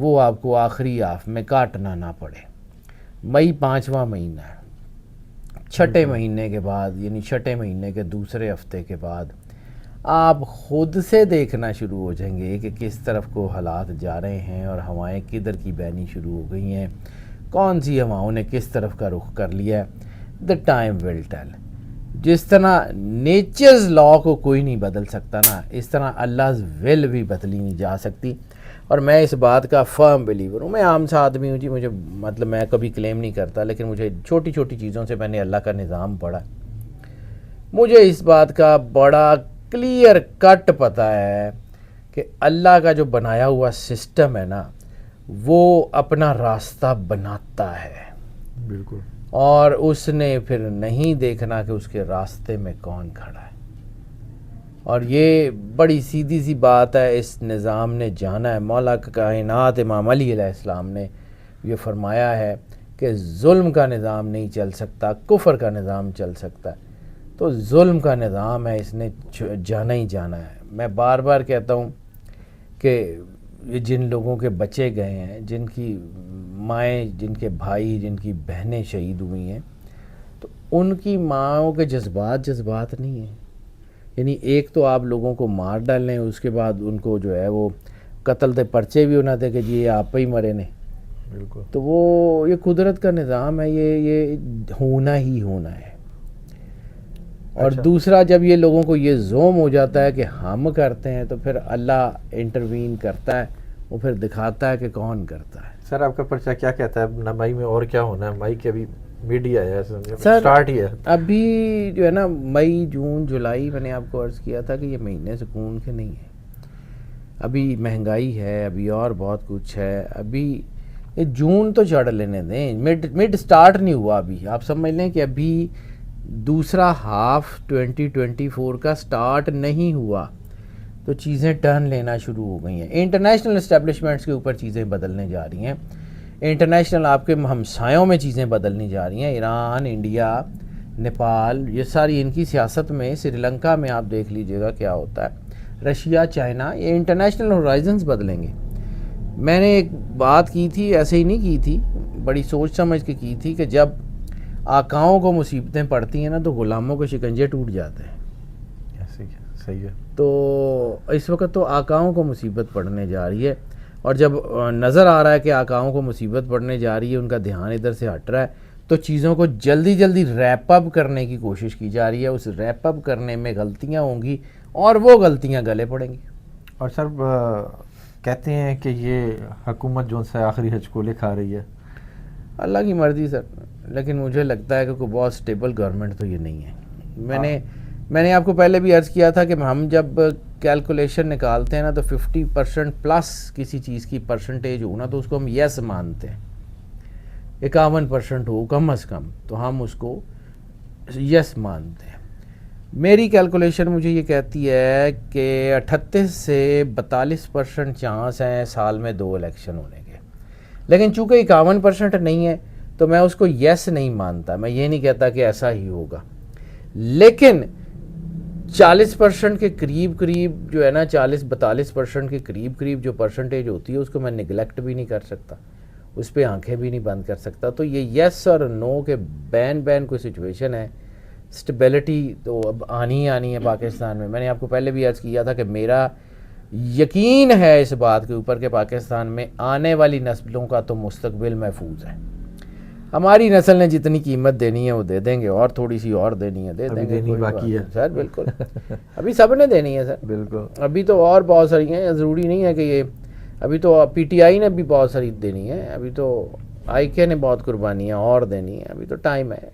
وہ آپ کو آخری ہاف میں کاٹنا نہ پڑے. مئی 5واں مہینہ ہے. چھٹے مہینے کے بعد یعنی چھٹے مہینے کے دوسرے ہفتے کے بعد آپ خود سے دیکھنا شروع ہو جائیں گے کہ کس طرف کو حالات جا رہے ہیں اور ہوائیں کدھر کی بہنی شروع ہو گئی ہیں, کون سی ہواؤں نے کس طرف کا رخ کر لیا ہے. The time will tell. جس طرح نیچرز لا کو کوئی نہیں بدل سکتا نا, اس طرح اللہز ول بھی بدلی نہیں جا سکتی. اور میں اس بات کا فرم بلیور ہوں. میں عام سا آدمی ہوں جی, مجھے مطلب میں کبھی کلیم نہیں کرتا, لیکن مجھے چھوٹی چھوٹی چیزوں سے میں نے اللہ کا نظام پڑھا. مجھے اس بات کا بڑا کلیئر کٹ پتہ ہے کہ اللہ کا جو بنایا ہوا سسٹم ہے نا, وہ اپنا راستہ بناتا ہے. بالکل. اور اس نے پھر نہیں دیکھنا کہ اس کے راستے میں کون کھڑا ہے. اور یہ بڑی سیدھی سی بات ہے, اس نظام نے جانا ہے. مولا کائنات امام علی علیہ السلام نے یہ فرمایا ہے کہ ظلم کا نظام نہیں چل سکتا, کفر کا نظام چل سکتا ہے. تو ظلم کا نظام ہے, اس نے جانا ہی جانا ہے. میں بار بار کہتا ہوں کہ یہ جن لوگوں کے بچے گئے ہیں, جن کی مائیں, جن کے بھائی, جن کی بہنیں شہید ہوئی ہیں, تو ان کی ماؤں کے جذبات نہیں ہیں. یعنی ایک تو آپ لوگوں کو مار ڈالیں, اس کے بعد ان کو جو ہے وہ قتل دے پرچے بھی ہونا تھے کہ جی یہ آپ پہ ہی مرے نے. بالکل. تو وہ یہ قدرت کا نظام ہے, یہ ہونا ہی ہونا ہے. اور دوسرا, جب یہ لوگوں کو یہ زوم ہو جاتا ہے کہ ہم کرتے ہیں, تو پھر اللہ انٹروین کرتا ہے, وہ پھر دکھاتا ہے کہ کون کرتا ہے. سر آپ کا پرچہ کیا کہتا ہے مئی میں اور کیا ہونا ہے؟ مئی کے ابھی میڈیا ہے, سر سٹارٹ ہی ہے ابھی جو ہے نا. مئی, جون, جولائی میں نے آپ کو عرض کیا تھا کہ یہ مہینے سکون کے نہیں ہیں. ابھی مہنگائی ہے, ابھی اور بہت کچھ ہے. ابھی یہ جون تو چڑھ لینے دیں, مڈ سٹارٹ نہیں ہوا ابھی. آپ سمجھ لیں کہ ابھی دوسرا ہاف 2024 کا سٹارٹ نہیں ہوا, تو چیزیں ٹرن لینا شروع ہو گئی ہیں. انٹرنیشنل اسٹیبلشمنٹس کے اوپر چیزیں بدلنے جا رہی ہیں. انٹرنیشنل آپ کے ہمسایوں میں چیزیں بدلنی جا رہی ہیں. ایران, انڈیا, نیپال, یہ ساری ان کی سیاست میں. سری لنکا میں آپ دیکھ لیجئے گا کیا ہوتا ہے. رشیا, چائنا, یہ انٹرنیشنل ہورائزنز بدلیں گے. میں نے ایک بات کی تھی, ایسے ہی نہیں کی تھی, بڑی سوچ سمجھ کے کی تھی کہ جب آقاؤں کو مصیبتیں پڑتی ہیں نا, تو غلاموں کے شکنجے ٹوٹ جاتے ہیں. صحیح ہے. تو اس وقت تو آقاؤں کو مصیبت پڑنے جا رہی ہے, اور جب نظر آ رہا ہے کہ آقاؤں کو مصیبت پڑنے جا رہی ہے, ان کا دھیان ادھر سے ہٹ رہا ہے, تو چیزوں کو جلدی جلدی ریپ اپ کرنے کی کوشش کی جا رہی ہے. اس ریپ اپ کرنے میں غلطیاں ہوں گی, اور وہ غلطیاں گلے پڑیں گی. اور سر کہتے ہیں کہ یہ حکومت جو سے آخری ہچکولے کھا رہی ہے. اللہ کی مرضی سر, لیکن مجھے لگتا ہے کہ کوئی بہت سٹیبل گورنمنٹ تو یہ نہیں ہے. میں نے آپ کو پہلے بھی عرض کیا تھا کہ ہم جب کیلکولیشن نکالتے ہیں نا, تو 50% پلس کسی چیز کی پرسنٹیج ہو نا, تو اس کو ہم یس مانتے ہیں. 51% ہو کم از کم, تو ہم اس کو یس مانتے ہیں. میری کیلکولیشن مجھے یہ کہتی ہے کہ 38 سے 42% چانس ہیں سال میں 2 الیکشن ہونے کے. لیکن چونکہ 51% نہیں ہے, تو میں اس کو یس نہیں مانتا. میں یہ نہیں کہتا کہ ایسا ہی ہوگا, لیکن 40% کے قریب جو ہے نا, 40-42% کے قریب جو پرسنٹیج ہوتی ہے, اس کو میں نگلیکٹ بھی نہیں کر سکتا, اس پہ آنکھیں بھی نہیں بند کر سکتا. تو یہ یس اور نو کے بین کوئی سچویشن ہے. سٹیبلٹی تو اب آنی ہے پاکستان میں. میں نے آپ کو پہلے بھی عرض کیا تھا کہ میرا یقین ہے اس بات کے اوپر کہ پاکستان میں آنے والی نسلوں کا تو مستقبل محفوظ ہے. ہماری نسل نے جتنی قیمت دینی ہے وہ دے دیں گے, اور تھوڑی سی اور دینی ہے دے دیں گے, دینی باقی ہے سر. بالکل, ابھی سب نے دینی ہے سر. بالکل. ابھی تو اور بہت ساری ہیں, ضروری نہیں ہے کہ یہ, ابھی تو پی ٹی آئی نے بھی بہت ساری دینی ہے, ابھی تو آئی کے نے بہت قربانیاں اور دینی ہے, ابھی تو ٹائم ہے.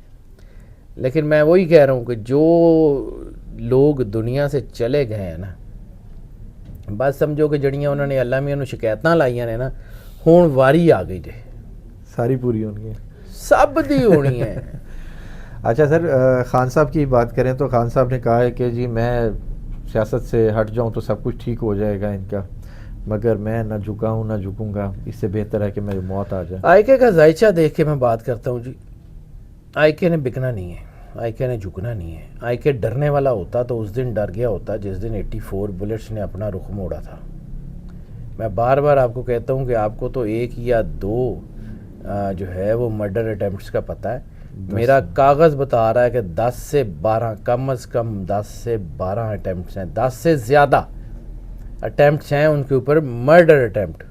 لیکن میں وہی کہہ رہا ہوں کہ جو لوگ دنیا سے چلے گئے ہیں نا, بس سمجھو کہ جڑیاں انہوں نے اللہ میاں نوں شکایتاں لائیاں نے نا, ہون واری آ گئی جے, ساری پوری ہونی ہے, سب دی ہونی ہے. اچھا سر, خان صاحب کی بات کریں تو خان صاحب نے کہا ہے کہ جی میں سیاست سے ہٹ جاؤں تو سب کچھ ٹھیک ہو جائے گا ان کا, مگر میں نہ جھکا ہوں نہ جھکوں گا, اس سے بہتر ہے کہ میری موت آ جائے. آئی کے کا ذائچہ دیکھ کے میں بات کرتا ہوں جی. آئی کے نے بکنا نہیں ہے, آئی کے نے جھکنا نہیں ہے. آئی کے ڈرنے والا ہوتا تو اس دن ڈر گیا ہوتا جس دن 84 بلٹس نے اپنا رخ موڑا تھا. میں بار بار آپ کو کہتا ہوں کہ آپ کو تو 1 یا 2 جو ہے وہ مرڈر اٹیمپٹس کا پتہ ہے. میرا کاغذ بتا رہا ہے کہ 10 سے 12 کم از کم 10 سے 12 اٹیمپٹس ہیں, 10 سے زیادہ اٹیمپٹس ہیں ان کے اوپر, مرڈر اٹیمپٹ.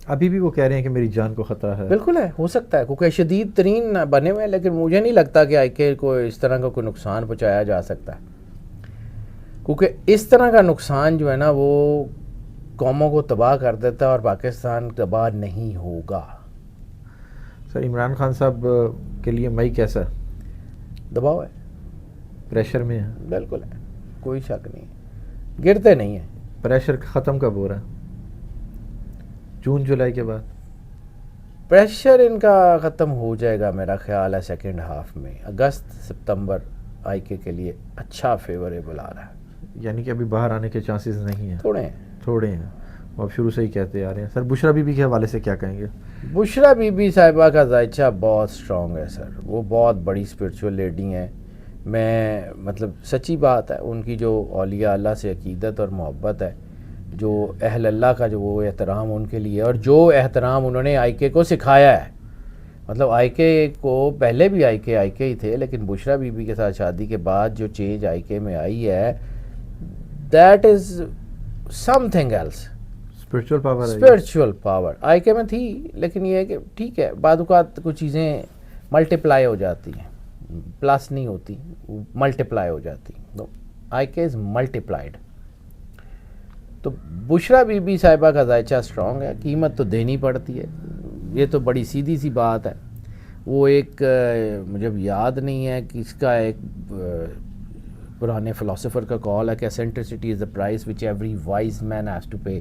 ابھی بھی وہ کہہ رہے ہیں کہ میری جان کو خطرہ ہے. بالکل ہے, ہو سکتا ہے, کیونکہ شدید ترین بنے ہوئے ہیں, لیکن مجھے نہیں لگتا کہ IK کو اس طرح کا کوئی نقصان پہنچایا جا سکتا ہے, کیونکہ اس طرح کا نقصان جو ہے نا وہ قوموں کو تباہ کر دیتا ہے اور پاکستان تباہ نہیں ہوگا. سر عمران خان صاحب کے لیے مئی کیسا ہے؟ دباؤ ہے, پریشر میں ہے. بالکل ہے, کوئی شک نہیں, گرتے نہیں ہیں. پریشر ختم کب ہو رہا ہے؟ جون جولائی کے بعد پریشر ان کا ختم ہو جائے گا میرا خیال ہے سیکنڈ ہاف میں. اگست سپتمبر IK کے لیے اچھا فیوریبل آ رہا ہے. یعنی کہ ابھی باہر آنے کے چانسز نہیں ہیں؟ تھوڑے ہیں. وہ اب شروع سے ہی کہتے آ رہے ہیں. سر بشرا بی بی کے حوالے سے کیا کہیں گے؟ بشرا بی بی صاحبہ کا ذائچہ بہت سٹرونگ ہے سر, وہ بہت بڑی اسپرچول لیڈی ہیں. میں مطلب سچی بات ہے, ان کی جو اولیاء اللہ سے عقیدت اور محبت ہے, جو اہل اللہ کا جو وہ احترام ان کے لیے, اور جو احترام انہوں نے IK کو سکھایا ہے. مطلب IK کو پہلے بھی IK ہی تھے, لیکن بشرا بی بی کے ساتھ شادی کے بعد جو چینج IK میں آئی ہے, that is something else. Spiritual power IK میں تھی, لیکن یہ ہے کہ ٹھیک ہے بعض اوقات کچھ چیزیں ملٹیپلائی ہو جاتی ہیں, پلس نہیں ہوتی, ملٹیپلائی ہو جاتی. تو IK از ملٹیپلائڈ. تو بشرا بی بی صاحبہ کا ذائچہ اسٹرانگ ہے, قیمت تو دینی پڑتی ہے, یہ تو بڑی سیدھی سی بات ہے. وہ ایک مجھے یاد نہیں ہے کہ اس کا ایک پرانے فلاسفر کا کال ہے کہ eccentricity is the price which every wise man has to pay.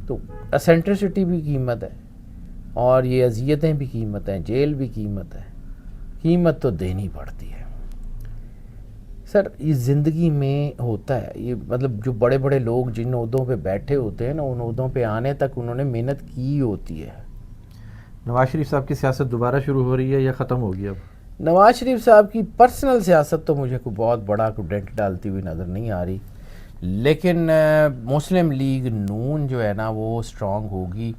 تو اسینٹرسٹی بھی قیمت ہے, اور یہ اذیتیں بھی قیمت ہیں, جیل بھی قیمت ہے, قیمت تو دینی پڑتی ہے. سر یہ زندگی میں ہوتا ہے, یہ مطلب جو بڑے بڑے لوگ جن عہدوں پہ بیٹھے ہوتے ہیں نا, ان عہدوں پہ آنے تک انہوں نے محنت کی ہوتی ہے. نواز شریف صاحب کی سیاست دوبارہ شروع ہو رہی ہے یا ختم ہوگی اب؟ نواز شریف صاحب کی پرسنل سیاست تو مجھے کوئی بہت بڑا کوئی ڈنٹ ڈالتی ہوئی نظر نہیں آ رہی, لیکن مسلم لیگ نون جو ہے نا وہ اسٹرانگ ہوگی,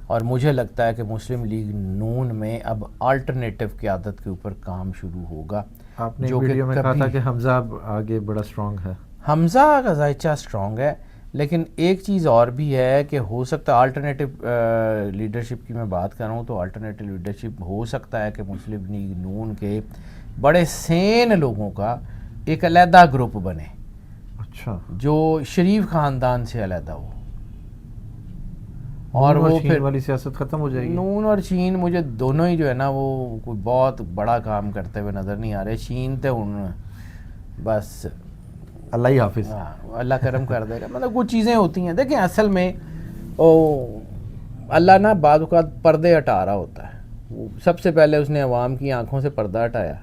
اور مجھے لگتا ہے کہ مسلم لیگ نون میں اب آلٹرنیٹو قیادت کے اوپر کام شروع ہوگا. آپ نے ویڈیو میں کہا تھا کہ حمزہ اب آگے بڑا اسٹرانگ ہے. حمزہ کا ذائچہ اسٹرانگ ہے, لیکن ایک چیز اور بھی ہے کہ ہو سکتا ہے آلٹرنیٹو لیڈرشپ کی میں بات کر رہا ہوں, تو آلٹرنیٹو لیڈرشپ ہو سکتا ہے کہ مسلم لیگ نون کے بڑے سین لوگوں کا ایک علیحدہ گروپ بنے. اچھا, جو شریف خاندان سے علیحدہ ہو, اور وہ پھر والی سیاست ختم ہو جائے گی. نون اور شین مجھے دونوں ہی جو ہے نا وہ کوئی بہت بڑا کام کرتے ہوئے نظر نہیں آ رہے. شین تے ان بس اللہ ہی حافظ, اللہ کرم کر دے گا. مطلب کچھ چیزیں ہوتی ہیں, دیکھیں اصل میں اللہ نا بعض اوقات پردے ہٹا رہا ہوتا ہے. سب سے پہلے اس نے عوام کی آنکھوں سے پردہ ہٹایا,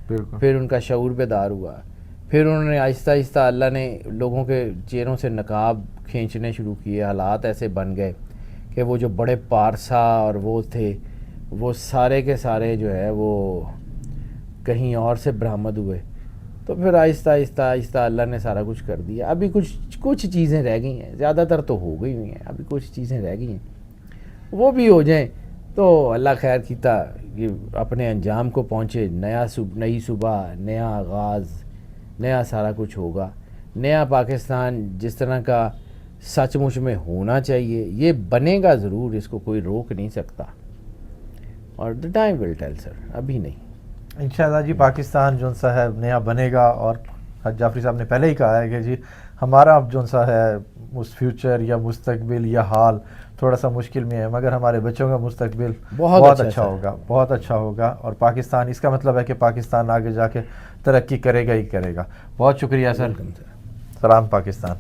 پھر ان کا شعور بیدار ہوا, پھر انہوں نے آہستہ آہستہ اللہ نے لوگوں کے چہروں سے نقاب کھینچنے شروع کیے. حالات ایسے بن گئے کہ وہ جو بڑے پارسا اور وہ تھے وہ سارے کے سارے جو ہے وہ کہیں اور سے برآمد ہوئے. تو پھر آہستہ آہستہ آہستہ اللہ نے سارا کچھ کر دیا. ابھی کچھ چیزیں رہ گئی ہیں, زیادہ تر تو ہو گئی ہوئی ہیں, ابھی کچھ چیزیں رہ گئی ہیں, وہ بھی ہو جائیں تو اللہ خیر کیتا کہ اپنے انجام کو پہنچے. نئی صبح, نیا آغاز, نیا سارا کچھ ہوگا. نیا پاکستان جس طرح کا سچ مچ میں ہونا چاہیے یہ بنے گا ضرور, اس کو کوئی روک نہیں سکتا, اور دا ٹائم ول ٹیل سر, ابھی نہیں. انشاءاللہ جی پاکستان جون سا ہے نیا بنے گا, اور حج جعفری صاحب نے پہلے ہی کہا ہے کہ جی ہمارا اب جون سا ہے اس فیوچر یا مستقبل یا حال تھوڑا سا مشکل میں ہے, مگر ہمارے بچوں کا مستقبل بہت اچھا ہوگا, بہت اچھا ہوگا. اور پاکستان, اس کا مطلب ہے کہ پاکستان آگے جا کے ترقی کرے گا ہی کرے گا. بہت شکریہ سر. سلام پاکستان.